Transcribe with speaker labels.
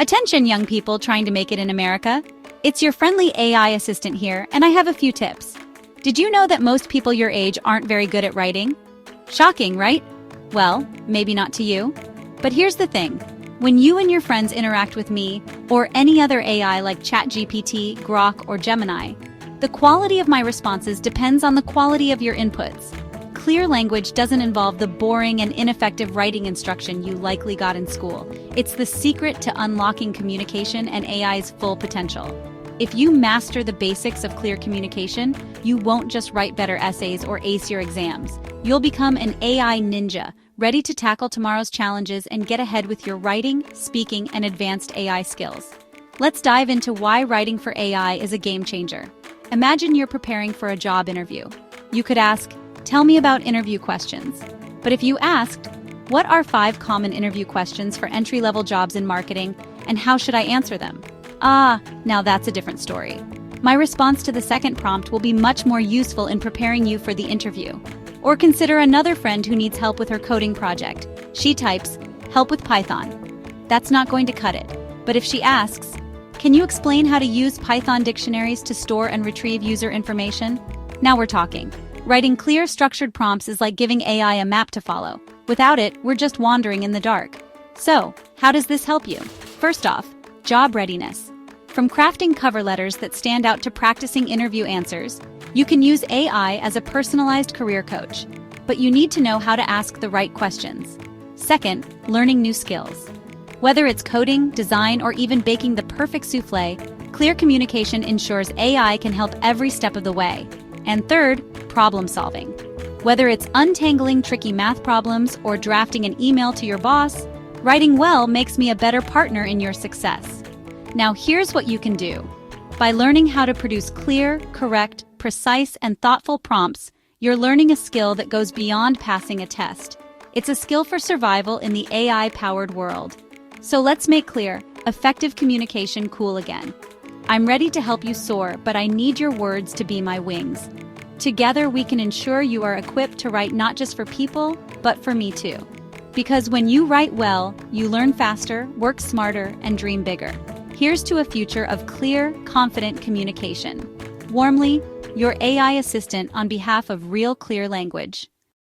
Speaker 1: Attention, young people trying to make it in America. It's your friendly AI assistant here, and I have a few tips. Did you know that most people your age aren't very good at writing? Shocking, right? Well, maybe not to you. But here's the thing. When you and your friends interact with me, or any other AI like ChatGPT, Grok, or Gemini, the quality of my responses depends on the quality of your inputs. Clear language doesn't involve the boring and ineffective writing instruction you likely got in school. It's the secret to unlocking communication and AI's full potential. If you master the basics of clear communication, you won't just write better essays or ace your exams. You'll become an AI ninja, ready to tackle tomorrow's challenges and get ahead with your writing, speaking, and advanced AI skills. Let's dive into why writing for AI is a game changer. Imagine you're preparing for a job interview. You could ask, "Tell me about interview questions." But if you asked, "What are 5 common interview questions for entry-level jobs in marketing, and how should I answer them?" Now that's a different story. My response to the second prompt will be much more useful in preparing you for the interview. Or consider another friend who needs help with her coding project. She types, "Help with Python." That's not going to cut it. But if she asks, "Can you explain how to use Python dictionaries to store and retrieve user information?" Now we're talking. Writing clear, structured prompts is like giving AI a map to follow. Without it, we're just wandering in the dark. So, how does this help you? First off, job readiness. From crafting cover letters that stand out to practicing interview answers, you can use AI as a personalized career coach. But you need to know how to ask the right questions. Second, learning new skills. Whether it's coding, design, or even baking the perfect souffle, clear communication ensures AI can help every step of the way. And third, problem solving. Whether it's untangling tricky math problems or drafting an email to your boss, writing well makes me a better partner in your success. Now here's what you can do. By learning how to produce clear, correct, precise, and thoughtful prompts, you're learning a skill that goes beyond passing a test. It's a skill for survival in the AI-powered world. So let's make clear, effective communication cool again. I'm ready to help you soar, but I need your words to be my wings. Together, we can ensure you are equipped to write not just for people, but for me too. Because when you write well, you learn faster, work smarter, and dream bigger. Here's to a future of clear, confident communication. Warmly, your AI assistant on behalf of Real Clear Language.